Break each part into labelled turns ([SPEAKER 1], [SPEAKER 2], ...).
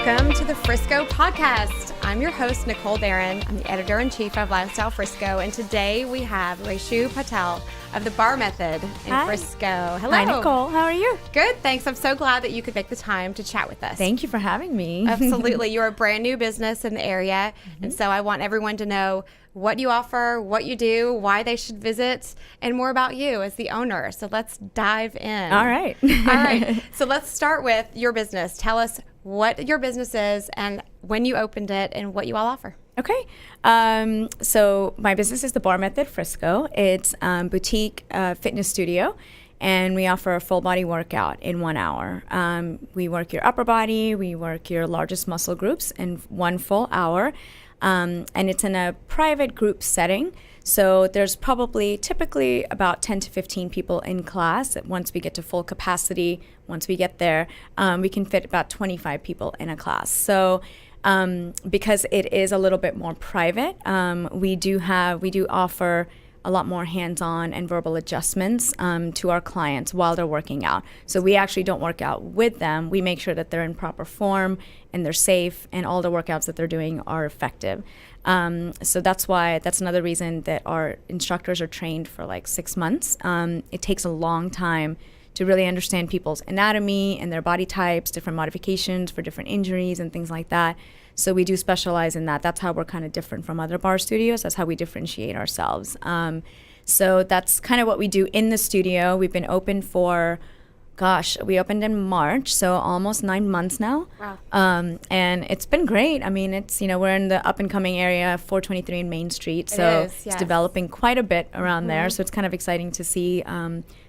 [SPEAKER 1] Welcome to the Frisco podcast. I'm your host, Nicole Barron. I'm the editor-in-chief of Lifestyle Frisco, and today we have Reshoo Patel of the Bar Method in Frisco. Hello.
[SPEAKER 2] Hi, Nicole. How are you?
[SPEAKER 1] Good, thanks. I'm so glad that you could make the time to chat with us.
[SPEAKER 2] Thank you for having me.
[SPEAKER 1] Absolutely. You're a brand new business in the area, and so I want everyone to know what you offer, what you do, why they should visit, and more about you as the owner. So let's dive in.
[SPEAKER 2] All right.
[SPEAKER 1] All right. So let's start with your business. Tell us what your business is and when you opened it and what you all offer.
[SPEAKER 2] Okay. So my business is the Bar Method Frisco. It's boutique fitness studio, and we offer a full body workout in 1 hour. We work your upper body, we work your largest muscle groups in 1 full hour, and it's in a private group setting. So there's typically about 10 to 15 people in class. Once we get to full capacity, once we get there, we can fit about 25 people in a class. So because it is a little bit more private, we do offer a lot more hands-on and verbal adjustments to our clients while they're working out. So we actually don't work out with them. We make sure that they're in proper form and they're safe and all the workouts that they're doing are effective. So that's another reason that our instructors are trained for like 6 months. It takes a long time to really understand people's anatomy and their body types, different modifications for different injuries and things like that. So we do specialize in that. That's how we're kind of different from other bar studios. That's how we differentiate ourselves. So that's kind of what we do in the studio. We've been open for, we opened in March, so almost 9 months now.
[SPEAKER 1] Wow.
[SPEAKER 2] And it's been great. I mean, we're in the up and coming area, 423 in Main Street. So it's developing quite a bit around there. So it's kind of exciting to see,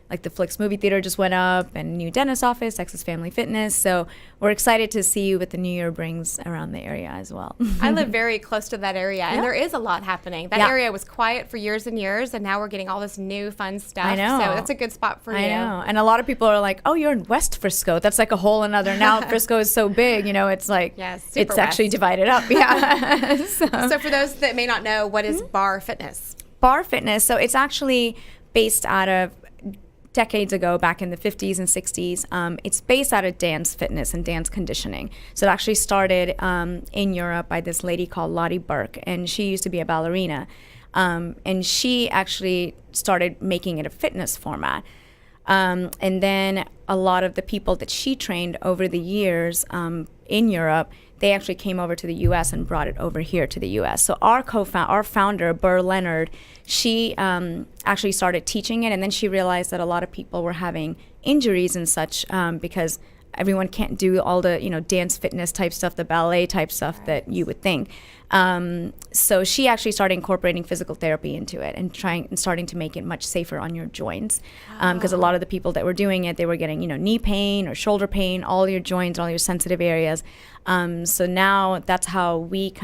[SPEAKER 2] like the Flix movie theater just went up and new dentist office, Texas Family Fitness. So we're excited to see what the new year brings around the area as well.
[SPEAKER 1] I live very close to that area, and there is a lot happening. That area was quiet for years and years, and now we're getting all this new fun stuff.
[SPEAKER 2] I know.
[SPEAKER 1] So that's a good spot for you.
[SPEAKER 2] I know. And a lot of people are like, oh, you're in West Frisco. That's like a whole another, now Frisco is so big, it's like, it's actually divided up. Yeah.
[SPEAKER 1] So for those that may not know, what is Bar Fitness?
[SPEAKER 2] Bar Fitness. So it's actually based out of decades ago, back in the 50s and 60s. It's based out of dance fitness and dance conditioning. So it actually started in Europe by this lady called Lottie Burke, and she used to be a ballerina. And she actually started making it a fitness format. And then a lot of the people that she trained over the years in Europe, they actually came over to the U.S. and brought it over here to the U.S. So our founder, Burr Leonard, she actually started teaching it, and then she realized that a lot of people were having injuries and such because everyone can't do all the dance fitness type stuff, the ballet type stuff that you would think. So she actually started incorporating physical therapy into it and starting to make it much safer on your joints. Because a lot of the people that were doing it, they were getting knee pain or shoulder pain, all your joints, all your sensitive areas. So now that's how we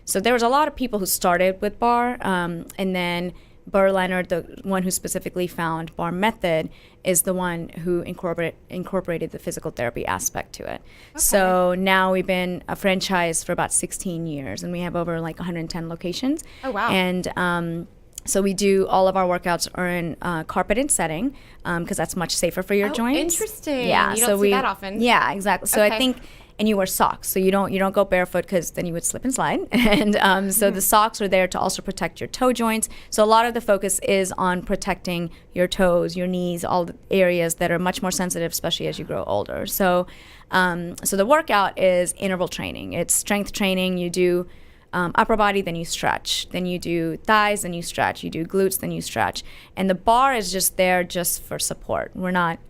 [SPEAKER 2] so there was a lot of people who started with Bar, and then Burr Leonard, the one who specifically found Bar Method, is the one who incorporated the physical therapy aspect to it. Okay. So now we've been a franchise for about 16 years, and we have over like 110 locations.
[SPEAKER 1] Oh, wow.
[SPEAKER 2] And so we do all of our workouts are in carpeted setting because that's much safer for your joints.
[SPEAKER 1] Interesting.
[SPEAKER 2] Yeah,
[SPEAKER 1] you don't see that often.
[SPEAKER 2] Yeah, exactly. So I think. And you wear socks, so you don't go barefoot because then you would slip and slide. And so the socks are there to also protect your toe joints. So a lot of the focus is on protecting your toes, your knees, all the areas that are much more sensitive, especially as you grow older. So, so the workout is interval training. It's strength training. You do upper body, then you stretch. Then you do thighs, then you stretch. You do glutes, then you stretch. And the bar is just there just for support. We're not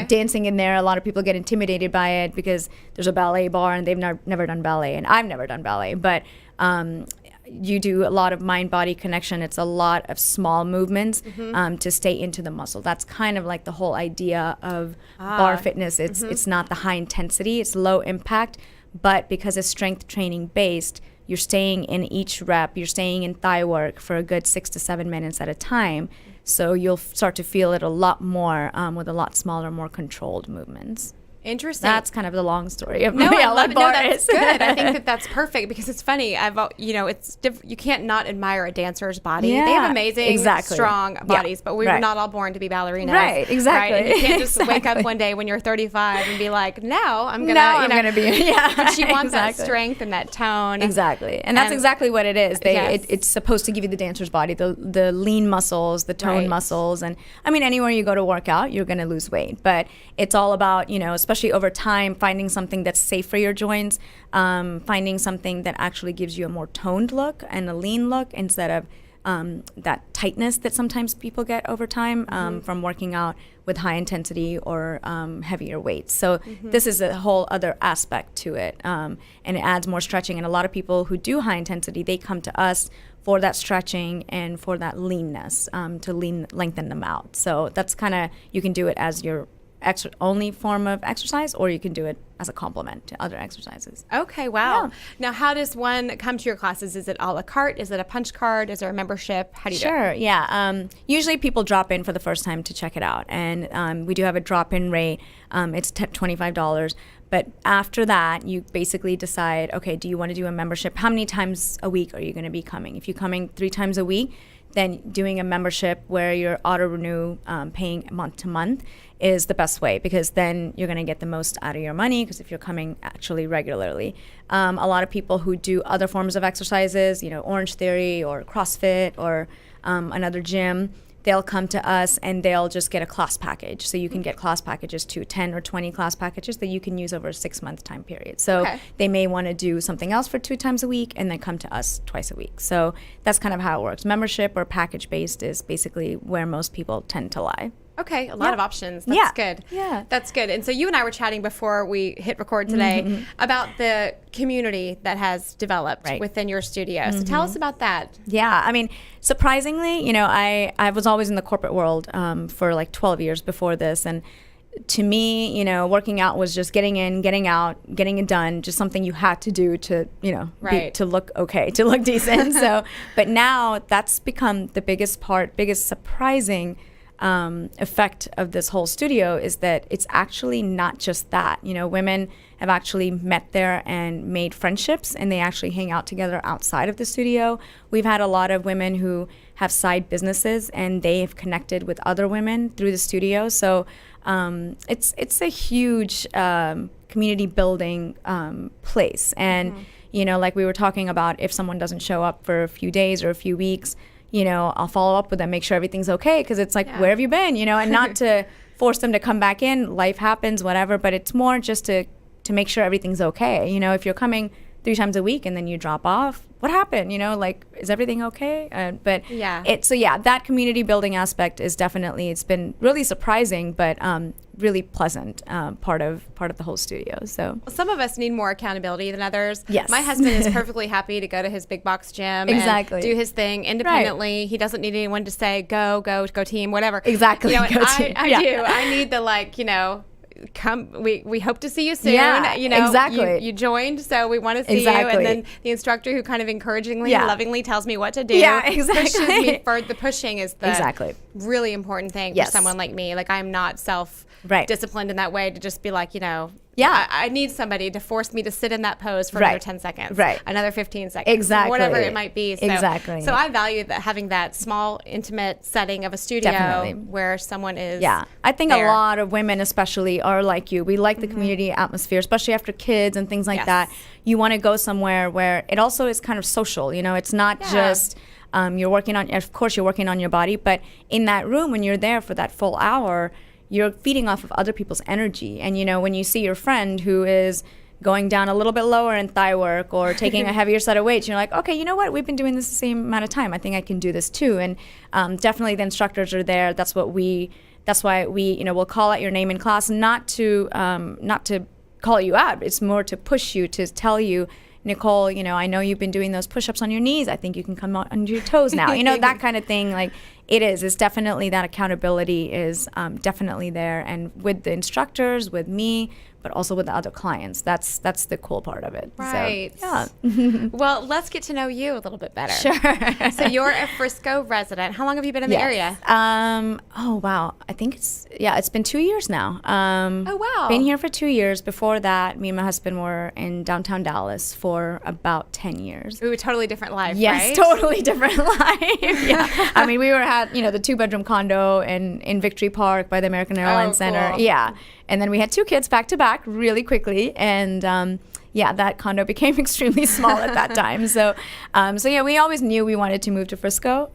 [SPEAKER 2] dancing in there. A lot of people get intimidated by it because there's a ballet bar and they've never done ballet, and I've never done ballet. But you do a lot of mind-body connection. It's a lot of small movements to stay into the muscle. That's kind of like the whole idea of bar fitness. It's not the high intensity. It's low impact, but because it's strength training based, you're staying in each rep. You're staying in thigh work for a good 6 to 7 minutes at a time. So you'll start to feel it a lot more with a lot smaller, more controlled movements.
[SPEAKER 1] Interesting.
[SPEAKER 2] That's kind of the long story of
[SPEAKER 1] No,
[SPEAKER 2] my
[SPEAKER 1] I love it. No,
[SPEAKER 2] bar
[SPEAKER 1] that's
[SPEAKER 2] is.
[SPEAKER 1] good. I think that that's perfect because it's funny. It's you can't not admire a dancer's body. They have amazing, strong bodies, but we were not all born to be ballerinas.
[SPEAKER 2] Right, exactly.
[SPEAKER 1] Right? And you can't just wake up one day when you're 35 and be like, no, I'm gonna
[SPEAKER 2] be. Yeah,
[SPEAKER 1] but she wants that strength and that tone.
[SPEAKER 2] Exactly, and that's exactly what it is. It's supposed to give you the dancer's body, the lean muscles, the tone muscles, and I mean, anywhere you go to work out, you're gonna lose weight, but it's all about, especially over time, finding something that's safe for your joints, finding something that actually gives you a more toned look and a lean look instead of that tightness that sometimes people get over time from working out with high intensity or heavier weights. So this is a whole other aspect to it, and it adds more stretching. And a lot of people who do high intensity, they come to us for that stretching and for that leanness, to lengthen them out. So that's kind of, you can do it as your only form of exercise, or you can do it as a complement to other exercises.
[SPEAKER 1] Okay, wow. Yeah. Now, how does one come to your classes? Is it a la carte? Is it a punch card? Is there a membership? How do you do it?
[SPEAKER 2] Sure, yeah. Usually people drop in for the first time to check it out, and we do have a drop-in rate. It's $25. But after that, you basically decide, okay, do you want to do a membership? How many times a week are you going to be coming? If you're coming 3 times a week, then doing a membership where you're auto-renew, paying month to month, is the best way, because then you're going to get the most out of your money, because if you're coming actually regularly. A lot of people who do other forms of exercises, Orange Theory or CrossFit or another gym, they'll come to us and they'll just get a class package. So you can get class packages too, 10 or 20 class packages that you can use over a 6-month time period. So they may want to do something else for 2 times a week and then come to us twice a week. So that's kind of how it works. Membership or package based is basically where most people tend to lie.
[SPEAKER 1] Okay, a lot of options. That's good.
[SPEAKER 2] Yeah.
[SPEAKER 1] That's good. And so you and I were chatting before we hit record today about the community that has developed within your studio. So tell us about that.
[SPEAKER 2] Yeah, I mean, surprisingly, I was always in the corporate world for like 12 years before this, and to me, working out was just getting in, getting out, getting it done, just something you had to do to, to look okay, to look decent. So, but now that's become the biggest surprising effect of this whole studio is that it's actually not just that. Women have actually met there and made friendships, and they actually hang out together outside of the studio. We've had a lot of women who have side businesses, and they've connected with other women through the studio. So it's a huge community building place. And like we were talking about, if someone doesn't show up for a few days or a few weeks, I'll follow up with them, make sure everything's okay, because it's like, where have you been? And not to force them to come back in. Life happens, whatever, but it's more just to make sure everything's okay. If you're coming 3 times a week and then you drop off, what happened? Is everything okay? That community building aspect is definitely, it's been really surprising, but really pleasant part of the whole studio. So
[SPEAKER 1] some of us need more accountability than others.
[SPEAKER 2] Yes.
[SPEAKER 1] My husband is perfectly happy to go to his big box gym and do his thing independently. Right. He doesn't need anyone to say go team, whatever.
[SPEAKER 2] Exactly.
[SPEAKER 1] I do. I need the come, we hope to see you soon.
[SPEAKER 2] Exactly.
[SPEAKER 1] You joined, so we want to see you. And then the instructor who kind of encouragingly, lovingly tells me what to do.
[SPEAKER 2] Yeah, exactly.
[SPEAKER 1] Pushes me for the pushing is the really important thing for someone like me. Like, I'm not disciplined in that way to just be like, I need somebody to force me to sit in that pose for another 10 seconds, another 15 seconds, whatever it might be. So, So I value having that small, intimate setting of a studio where someone is
[SPEAKER 2] I think
[SPEAKER 1] there.
[SPEAKER 2] A lot of women especially are like you. We like the community atmosphere, especially after kids and things like that. You want to go somewhere where it also is kind of social. It's not just you're working on, of course you're working on your body, but in that room when you're there for that full hour, you're feeding off of other people's energy. And, when you see your friend who is going down a little bit lower in thigh work or taking a heavier set of weights, you're like, okay, you know what? We've been doing this the same amount of time. I think I can do this too. And definitely the instructors are there. That's why we, we'll call out your name in class, not to call you out. It's more to push you, to tell you, Nicole, I know you've been doing those push-ups on your knees. I think you can come on your toes now. That kind of thing. Like, it is. It's definitely that accountability is definitely there, and with the instructors, with me, but also with the other clients. That's the cool part of it.
[SPEAKER 1] Right.
[SPEAKER 2] So, yeah.
[SPEAKER 1] Well, let's get to know you a little bit better.
[SPEAKER 2] Sure.
[SPEAKER 1] So you're a Frisco resident. How long have you been in the area?
[SPEAKER 2] Oh, wow. I think it's been 2 years now.
[SPEAKER 1] Oh, wow.
[SPEAKER 2] Been here for 2 years. Before that, me and my husband were in downtown Dallas for about 10 years.
[SPEAKER 1] Ooh, totally different life,
[SPEAKER 2] yes,
[SPEAKER 1] right?
[SPEAKER 2] Totally different life. Yeah. I mean, we had the 2-bedroom condo in Victory Park by the American Airlines Center.
[SPEAKER 1] Cool.
[SPEAKER 2] Yeah. And then we had 2 kids back to back really quickly. And that condo became extremely small at that time. So we always knew we wanted to move to Frisco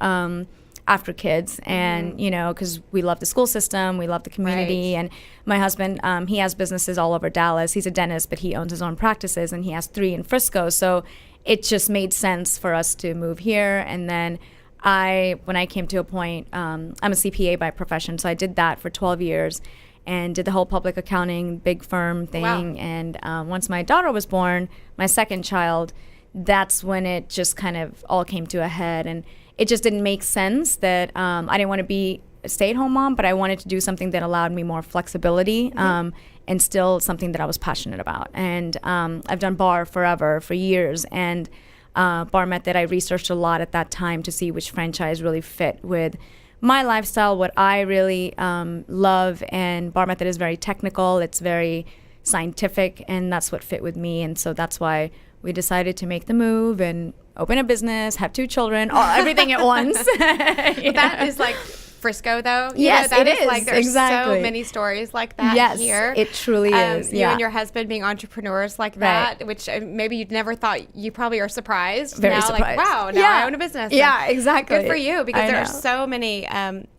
[SPEAKER 2] after kids. And, because we love the school system, we love the community. Right. And my husband, he has businesses all over Dallas. He's a dentist, but he owns his own practices, and he has 3 in Frisco. So it just made sense for us to move here. And then when I came to a point, I'm a CPA by profession, so I did that for 12 years. And did the whole public accounting, big firm thing. Wow. And once my daughter was born, my second child, that's when it just kind of all came to a head. And it just didn't make sense that I didn't want to be a stay-at-home mom, but I wanted to do something that allowed me more flexibility and still something that I was passionate about. And I've done bar forever, for years. And Bar Method, I researched a lot at that time to see which franchise really fit with my lifestyle, what I really love. And Bar Method is very technical, it's very scientific, and that's what fit with me. And so that's why we decided to make the move and open a business, have 2 children, everything at once.
[SPEAKER 1] That is like Frisco, though.
[SPEAKER 2] Yes, it is.
[SPEAKER 1] Like, there's so many stories like that here.
[SPEAKER 2] It truly is.
[SPEAKER 1] You and your husband being entrepreneurs like that, which maybe you'd never thought. You probably are surprised.
[SPEAKER 2] Very
[SPEAKER 1] now,
[SPEAKER 2] surprised.
[SPEAKER 1] Like, wow, now I own a business.
[SPEAKER 2] Yeah, exactly.
[SPEAKER 1] Good for you, because there are so many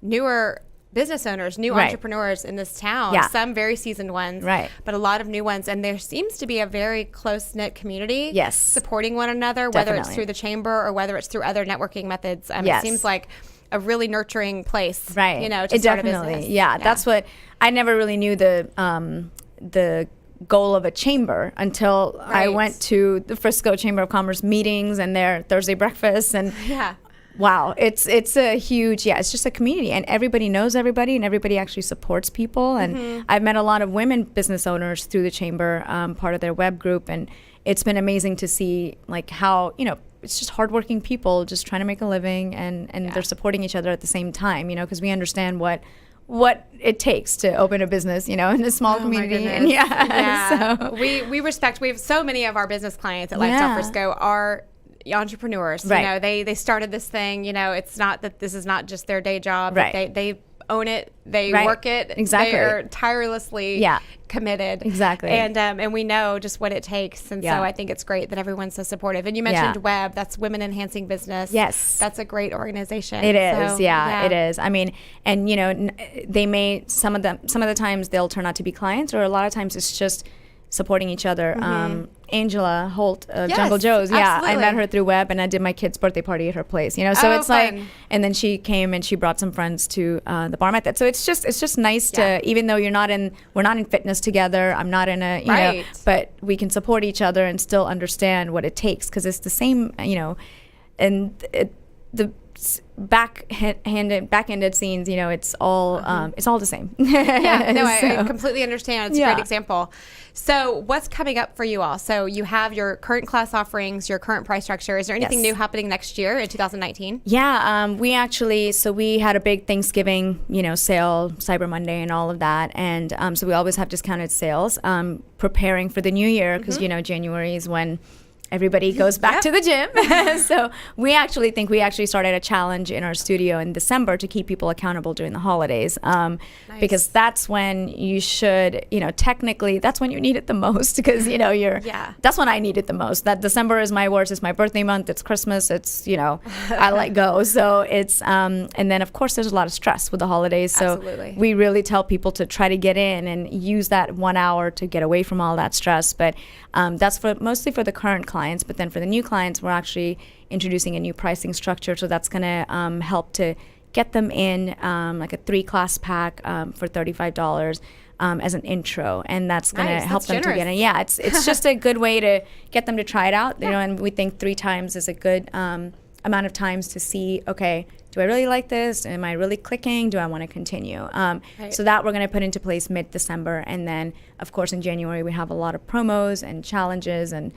[SPEAKER 1] newer business owners, new entrepreneurs in this town. Yeah. Some very seasoned ones, but a lot of new ones. And there seems to be a very close-knit community supporting one another, whether it's through the chamber or whether it's through other networking methods. It seems like a really nurturing place, to start a business.
[SPEAKER 2] Yeah, that's what I never really knew the goal of a chamber until I went to the Frisco Chamber of Commerce meetings and their Thursday breakfasts, and wow, it's a huge, it's just a community, and everybody knows everybody, and everybody actually supports people. And I've met a lot of women business owners through the chamber, part of their web group, and it's been amazing to see like how, it's just hardworking people just trying to make a living, and they're supporting each other at the same time, because we understand what it takes to open a business, in a small community. And
[SPEAKER 1] so we respect. We have so many of our business clients at Lifestyle Frisco are entrepreneurs. They started this thing. It's not that this is not just their day job. They own it. They work it.
[SPEAKER 2] Exactly.
[SPEAKER 1] They are tirelessly committed.
[SPEAKER 2] Exactly.
[SPEAKER 1] And we know just what it takes. And so I think it's great that everyone's so supportive. And you mentioned WEB. That's Women Enhancing Business.
[SPEAKER 2] Yes.
[SPEAKER 1] That's a great organization.
[SPEAKER 2] It is. So, it is. I mean, and they may, some of the times they'll turn out to be clients, or a lot of times it's just supporting each other. Angela Holt of Jungle Joe's.
[SPEAKER 1] Absolutely.
[SPEAKER 2] I met her through web, and I did my kid's birthday party at her place. So it's
[SPEAKER 1] fun.
[SPEAKER 2] like, and then she came and she brought some friends to the Bar Method. So it's just nice to, even though we're not in fitness together. I'm not in a but we can support each other and still understand what it takes, because it's the same. And the back-ended scenes, it's all the same.
[SPEAKER 1] I completely understand. It's a great example. So what's coming up for you all? So you have your current class offerings, your current price structure. Is there anything new happening next year in 2019?
[SPEAKER 2] We had a big Thanksgiving, sale, Cyber Monday and all of that. And so we always have discounted sales, preparing for the new year, because, January is when everybody goes back to the gym. So we actually started a challenge in our studio in December to keep people accountable during the holidays, because that's when you should, technically that's when you need it the most, because that's when I need it the most. That December is my worst. It's my birthday month. It's Christmas. It's I let go. So it's and then of course there's a lot of stress with the holidays. So we really tell people to try to get in and use that 1 hour to get away from all that stress. But that's mostly for the current clients. But then for the new clients, we're actually introducing a new pricing structure. So that's going to help to get them in like a 3-class pack for $35 as an intro. And that's going to help them to get in. Yeah, it's just a good way to get them to try it out. And we think 3 times is a good amount of times to see, okay, do I really like this? Am I really clicking? Do I want to continue? So that we're going to put into place mid-December. And then, of course, in January, we have a lot of promos and challenges. And,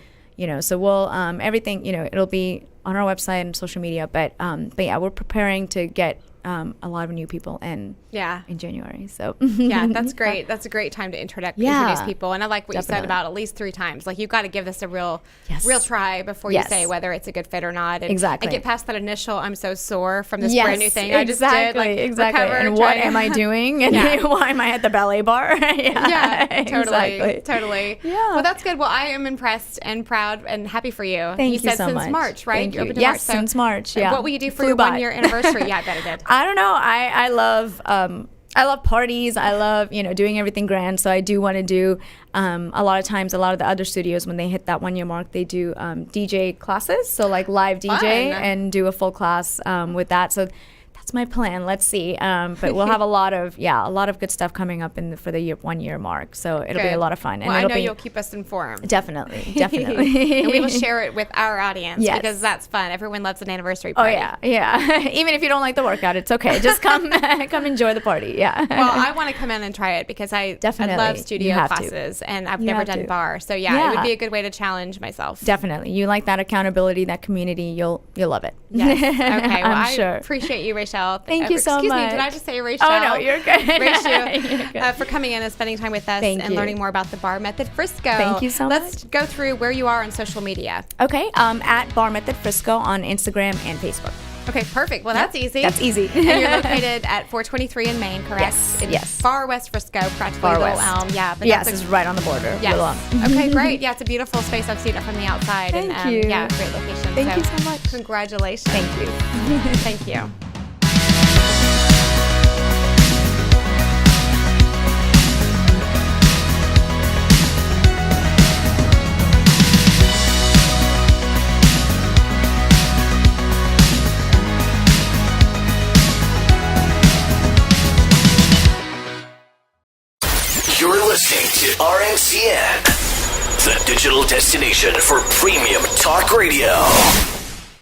[SPEAKER 2] so we'll, everything, it'll be on our website and social media. But yeah, we're preparing to get a lot of new people in January. So
[SPEAKER 1] yeah, that's great. That's a great time to introduce people. And I like what you said about at least 3 times. Like, you've got to give this a real try before you say whether it's a good fit or not. And, and get past that initial, I'm so sore from this brand new thing I just did. Like, recover,
[SPEAKER 2] and what am I doing? And why am I at the ballet bar?
[SPEAKER 1] Totally. Yeah. Well, that's good. Well, I am impressed and proud and happy for you.
[SPEAKER 2] Thank you
[SPEAKER 1] said
[SPEAKER 2] so
[SPEAKER 1] since
[SPEAKER 2] much.
[SPEAKER 1] March, right?
[SPEAKER 2] Thank you. Yes, since March. Yeah.
[SPEAKER 1] What will you do for your 1-year anniversary? Yeah, I bet it did.
[SPEAKER 2] I don't know. I love parties. I love, doing everything grand. So I do want to do, a lot of times, a lot of the other studios, when they hit that 1-year mark, they do DJ classes. So like live DJ and do a full class with that. So that's my plan. Let's see. But we'll have a lot of good stuff coming up for the 1-year mark. So it'll be a lot of fun.
[SPEAKER 1] And I know you'll keep us informed.
[SPEAKER 2] Definitely.
[SPEAKER 1] And we will share it with our audience because that's fun. Everyone loves an anniversary party.
[SPEAKER 2] Oh yeah. Even if you don't like the workout, it's okay. Just come enjoy the party. Yeah.
[SPEAKER 1] Well, I want to come in and try it because I love studio classes and I've never done bar. So it would be a good way to challenge myself.
[SPEAKER 2] Definitely. You like that accountability, that community, you'll love it.
[SPEAKER 1] Yes. Okay. Well, I appreciate you, Reshoo.
[SPEAKER 2] Thank you so much.
[SPEAKER 1] Excuse me, did I just say Reshoo?
[SPEAKER 2] Oh, no, you're good.
[SPEAKER 1] Reshoo, for coming in and spending time with us and learning more about the Bar Method Frisco.
[SPEAKER 2] Thank you so much.
[SPEAKER 1] Let's go through where you are on social media.
[SPEAKER 2] Okay, at Bar Method Frisco on Instagram and Facebook.
[SPEAKER 1] Okay, perfect. Well, that's easy.
[SPEAKER 2] That's easy.
[SPEAKER 1] And you're located at 423 in Maine, correct?
[SPEAKER 2] Yes.
[SPEAKER 1] Far West Frisco, practically Little Elm. Yeah.
[SPEAKER 2] But it's right on the border.
[SPEAKER 1] Yes. Okay, great. Yeah, it's a beautiful space. I've seen it from the outside.
[SPEAKER 2] Thank you.
[SPEAKER 1] Yeah, great location.
[SPEAKER 2] Thank you so much.
[SPEAKER 1] Congratulations.
[SPEAKER 2] Thank you.
[SPEAKER 1] Thank you.
[SPEAKER 3] You're listening to RNCN, the digital destination for premium talk radio.